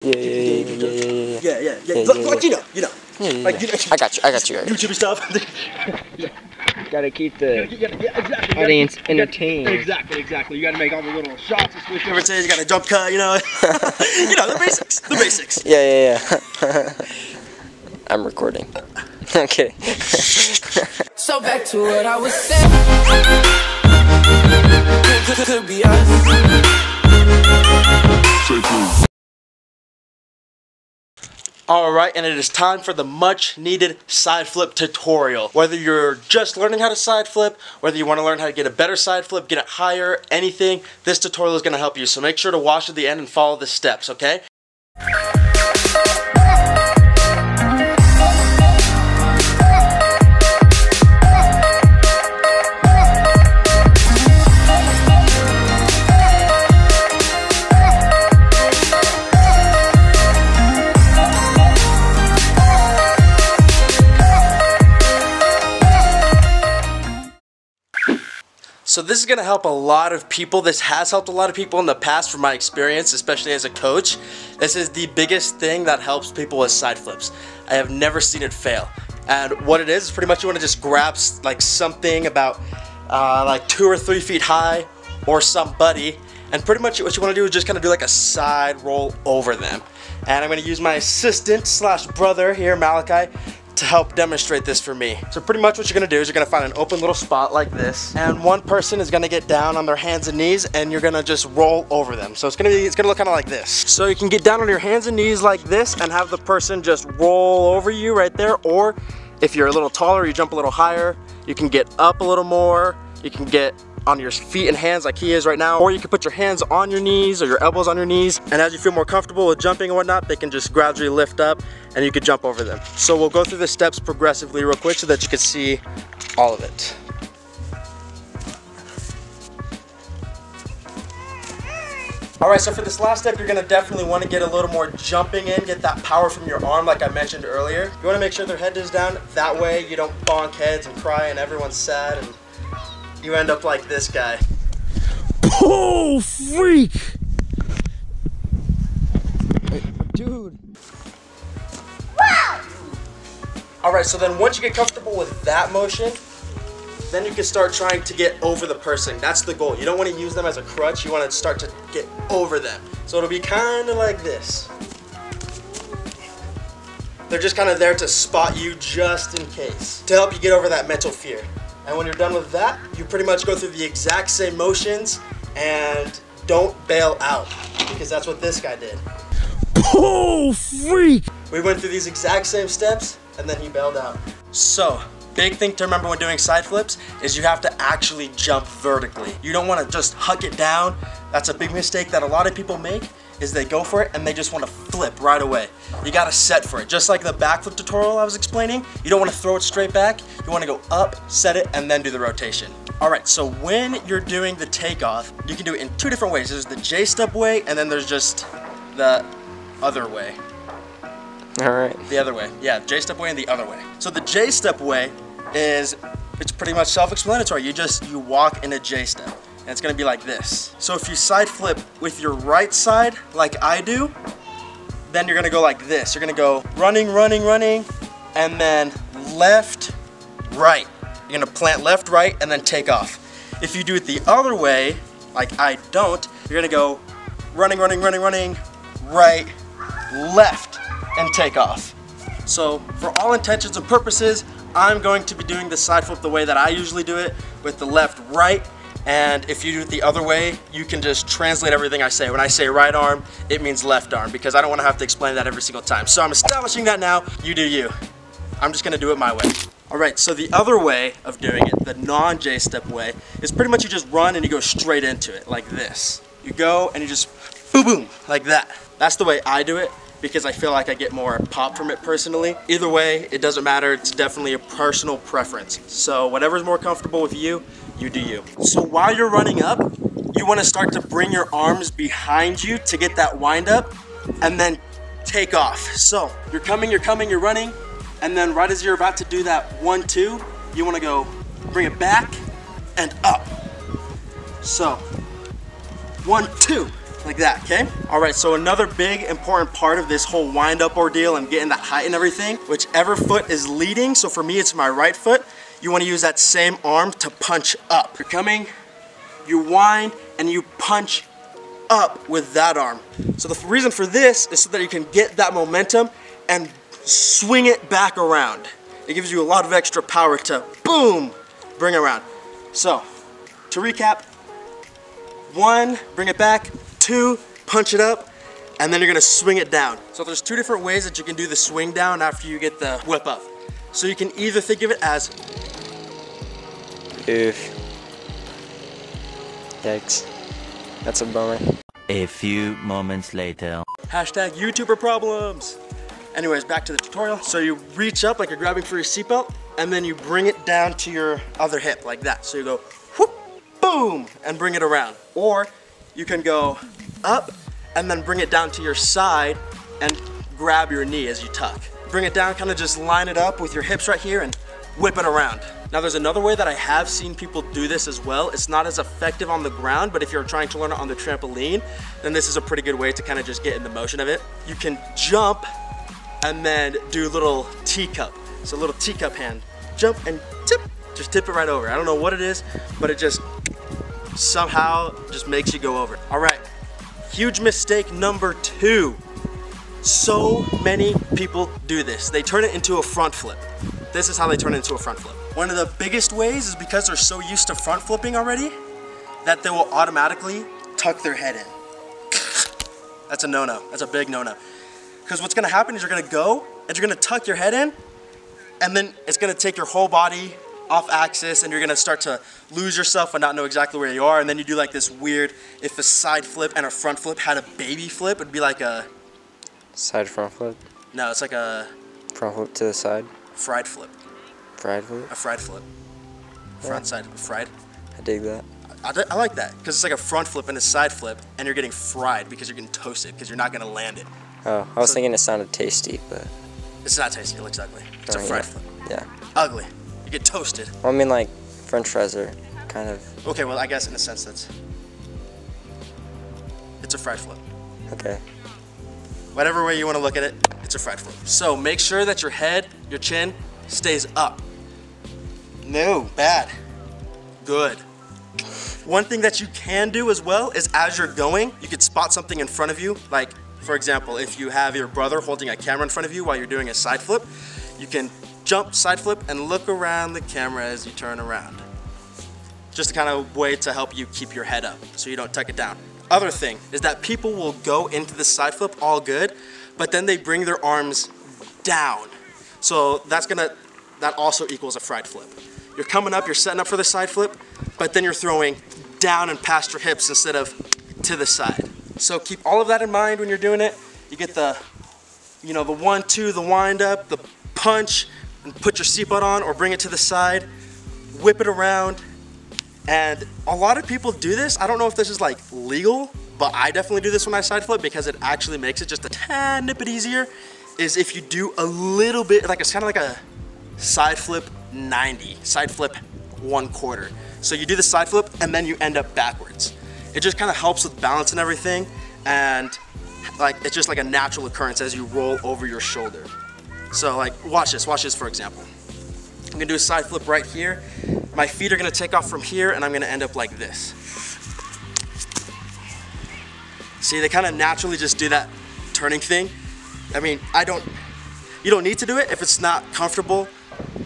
Yeah. Like you know. Like, I got you. YouTube stuff. Gotta keep the audience entertained. Exactly. You gotta make all the little shots and switch over. You gotta jump cut, you know. The basics. Yeah. I'm recording. Okay. So back to what I was saying. Could be us. Alright, and it is time for the much needed side flip tutorial. Whether you're just learning how to side flip, whether you want to learn how to get a better side flip, get it higher, anything, this tutorial is going to help you. So make sure to watch to the end and follow the steps, okay? So this is going to help a lot of people. This has helped a lot of people in the past from my experience, especially as a coach. This is the biggest thing that helps people with side flips. I have never seen it fail. And what it is pretty much you want to just grab like something about like 2 or 3 feet high or somebody, and pretty much what you want to do is just kind of do like a side roll over them. And I'm going to use my assistant slash brother here, Malachi, to help demonstrate this for me. So pretty much what you're gonna do is you're gonna find an open little spot like this, and one person is gonna get down on their hands and knees, and you're gonna just roll over them. So it's gonna look kind of like this. So you can get down on your hands and knees like this and have the person just roll over you right there, or if you're a little taller, you jump a little higher, you can get up a little more, you can get on your feet and hands like he is right now, or you can put your hands on your knees or your elbows on your knees, and as you feel more comfortable with jumping and whatnot, they can just gradually lift up and you can jump over them. So we'll go through the steps progressively real quick so that you can see all of it. Alright, so for this last step, you're going to definitely want to get a little more jumping in, get that power from your arm like I mentioned earlier. You want to make sure their head is down, that way you don't bonk heads and cry and everyone's sad and you end up like this guy. Oh, freak! Dude. Wow! Alright, so then once you get comfortable with that motion, then you can start trying to get over the person. That's the goal. You don't want to use them as a crutch. You want to start to get over them. So it'll be kind of like this. They're just kind of there to spot you just in case, to help you get over that mental fear. And when you're done with that, you pretty much go through the exact same motions and don't bail out, because that's what this guy did. Oh, freak! We went through these exact same steps and then he bailed out. So, big thing to remember when doing side flips is you have to actually jump vertically. You don't want to just huck it down. That's a big mistake that a lot of people make, is they go for it and they just want to flip right away. You gotta set for it. Just like the backflip tutorial I was explaining, you don't want to throw it straight back. You want to go up, set it, and then do the rotation. Alright, so when you're doing the takeoff, you can do it in 2 different ways. There's the J-step way, and then there's just the other way. Alright. The other way. Yeah, J-step way and the other way. So the J-step way is, it's pretty much self-explanatory. You walk in a J-step. And it's gonna be like this. So if you side flip with your right side, like I do, then you're gonna go like this. You're gonna go running, and then left, right. You're gonna plant left, right, and then take off. If you do it the other way, like I don't, you're gonna go running, right, left, and take off. So for all intentions and purposes, I'm going to be doing the side flip the way that I usually do it, with the left, right. And if you do it the other way, you can just translate everything I say. When I say right arm, it means left arm, because I don't want to have to explain that every single time. So I'm establishing that now. You do you. I'm just going to do it my way. Alright, so the other way of doing it, the non-J-step way, is pretty much you just run and you go straight into it, like this. You go and you just boom, boom, like that. That's the way I do it, because I feel like I get more pop from it personally. Either way, it doesn't matter. It's definitely a personal preference. So whatever's more comfortable with you, you do you. So while you're running up, you want to start to bring your arms behind you to get that wind up, and then take off. So you're coming, you're running, and then right as you're about to do that 1-2, you want to go bring it back and up. So 1-2, like that, okay? All right, so another big important part of this whole wind-up ordeal and getting that height and everything, whichever foot is leading, so for me it's my right foot, you wanna use that same arm to punch up. You're coming, you wind, and you punch up with that arm. So the reason for this is so that you can get that momentum and swing it back around. It gives you a lot of extra power to, boom, bring it around. So, to recap, 1, bring it back, 2, punch it up, and then you're gonna swing it down. So there's 2 different ways that you can do the swing down after you get the whip up. So you can either think of it as, Oof. Yikes. That's a bummer. A few moments later. hashtag YouTuber problems. Anyways, back to the tutorial. So you reach up like you're grabbing for your seatbelt, and then you bring it down to your other hip like that. So you go whoop, boom, and bring it around. Or you can go up and then bring it down to your side and grab your knee as you tuck. Bring it down, kind of just line it up with your hips right here and whip it around. Now there's another way that I have seen people do this as well. It's not as effective on the ground, but if you're trying to learn it on the trampoline, then this is a pretty good way to kind of just get in the motion of it. You can jump and then do a little teacup. So a little teacup hand. Jump and tip, just tip it right over. I don't know what it is, but it just somehow just makes you go over. All right, huge mistake number 2. So many people do this. They turn it into a front flip. This is how they turn it into a front flip. One of the biggest ways is because they're so used to front flipping already that they will automatically tuck their head in. That's a no-no, that's a big no-no. Because what's gonna happen is you're gonna go and you're gonna tuck your head in, and then it's gonna take your whole body off axis and you're gonna start to lose yourself and not know exactly where you are, and then you do like this weird, if a side flip and a front flip had a baby flip, it'd be like a... Side front flip? No, it's like a... Front flip to the side? Fried flip. Fried flip? A fried flip. Front side, fried. I dig that. I like that, because it's like a front flip and a side flip, and you're getting fried because you're getting toasted, because you're not gonna land it. Oh, I was thinking it sounded tasty, but... It's not tasty, it looks ugly. It's a fried flip. Yeah. Ugly. You get toasted. Well, I mean, like, French fries are kind of... Okay, well, I guess in a sense it's a fried flip. Okay. Whatever way you want to look at it, it's a fried flip. So make sure that your head, your chin, stays up. No, bad. Good. One thing that you can do as well is as you're going, you could spot something in front of you. Like, for example, if you have your brother holding a camera in front of you while you're doing a side flip, you can jump, side flip, and look around the camera as you turn around. Just a kind of way to help you keep your head up so you don't tuck it down. Other thing is that people will go into the side flip all good, but then they bring their arms down. So that also equals a fried flip. You're coming up, you're setting up for the side flip, but then you're throwing down and past your hips instead of to the side. So keep all of that in mind when you're doing it. You get the, the 1-2, the wind up, the punch, and put your seatbelt on or bring it to the side, whip it around. And a lot of people do this. I don't know if this is like legal, but I definitely do this when I side flip because it actually makes it just a tad bit easier. Is if you do a little bit, like it's kind of like a side flip 90, side flip 1/4. So you do the side flip and then you end up backwards. It just kind of helps with balance and everything, and like it's just like a natural occurrence as you roll over your shoulder. So like watch this for example. I'm gonna do a side flip right here. My feet are gonna take off from here and I'm gonna end up like this. See, they kind of naturally just do that turning thing. I mean, you don't need to do it if it's not comfortable,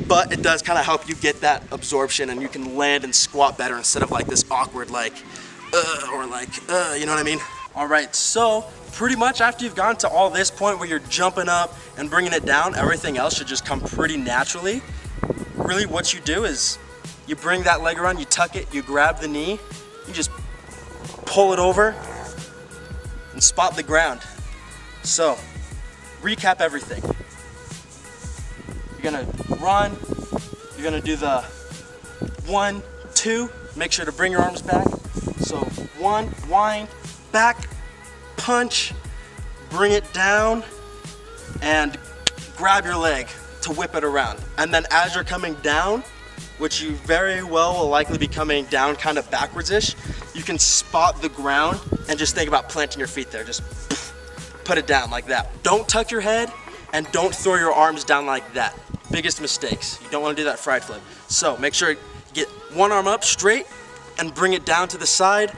but it does kind of help you get that absorption and you can land and squat better instead of like this awkward like, or like, you know what I mean? All right, so pretty much after you've gotten to all this point where you're jumping up and bringing it down, everything else should just come pretty naturally. Really what you do is you bring that leg around, you tuck it, you grab the knee, you just pull it over and spot the ground. So, recap everything. You're gonna run, you're gonna do the 1, 2, make sure to bring your arms back. So 1, wind, back, punch, bring it down, and grab your leg to whip it around. And then as you're coming down, which you very well will likely be coming down kind of backwards-ish, you can spot the ground and just think about planting your feet there. Just put it down like that. Don't tuck your head and don't throw your arms down like that. Biggest mistakes. You don't want to do that fried flip. So make sure you get one arm up straight and bring it down to the side,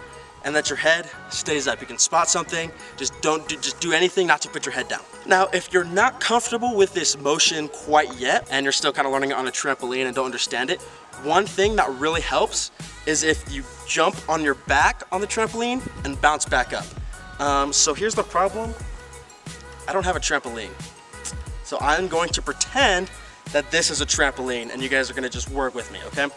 and that your head stays up. You can spot something, just do anything not to put your head down. Now, if you're not comfortable with this motion quite yet, and you're still kind of learning it on a trampoline and don't understand it, one thing that really helps is if you jump on your back on the trampoline and bounce back up. So here's the problem. I don't have a trampoline. So I'm going to pretend that this is a trampoline and you guys are gonna just work with me, okay?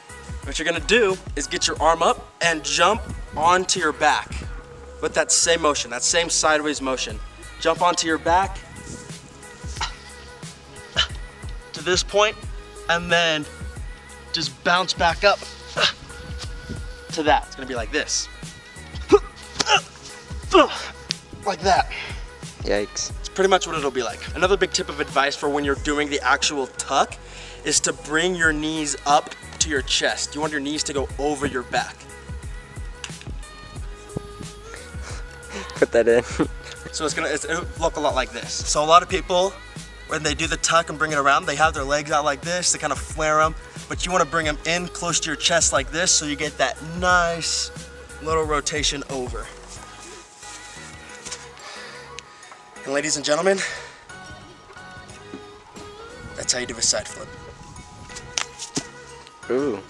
What you're gonna do is get your arm up and jump onto your back with that same motion, that same sideways motion. Jump onto your back to this point and then just bounce back up to that. It's gonna be like this. Like that. Yikes. It's pretty much what it'll be like. Another big tip of advice for when you're doing the actual tuck is to bring your knees up to your chest. You want your knees to go over your back. Put that in. So it'll look a lot like this. So a lot of people, when they do the tuck and bring it around, they have their legs out like this, they kind of flare them, but you want to bring them in close to your chest like this so you get that nice little rotation over. And ladies and gentlemen, that's how you do a side flip. Ooh.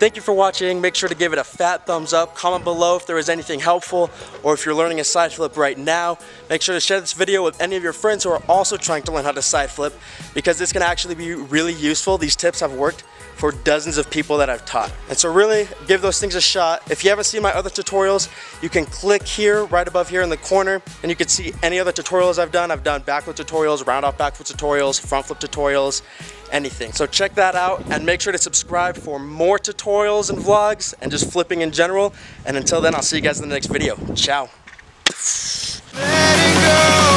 Thank you for watching. Make sure to give it a fat thumbs up. Comment below if there was anything helpful, or if you're learning a side flip right now. Make sure to share this video with any of your friends who are also trying to learn how to side flip, because this can actually be really useful. These tips have worked for dozens of people that I've taught. And so really give those things a shot. If you haven't seen my other tutorials, you can click here, right above here in the corner, and you can see any other tutorials I've done. I've done backflip tutorials, round off backflip tutorials, front flip tutorials, anything. So check that out and make sure to subscribe for more tutorials and vlogs and just flipping in general. And until then, I'll see you guys in the next video. Ciao. Let it go.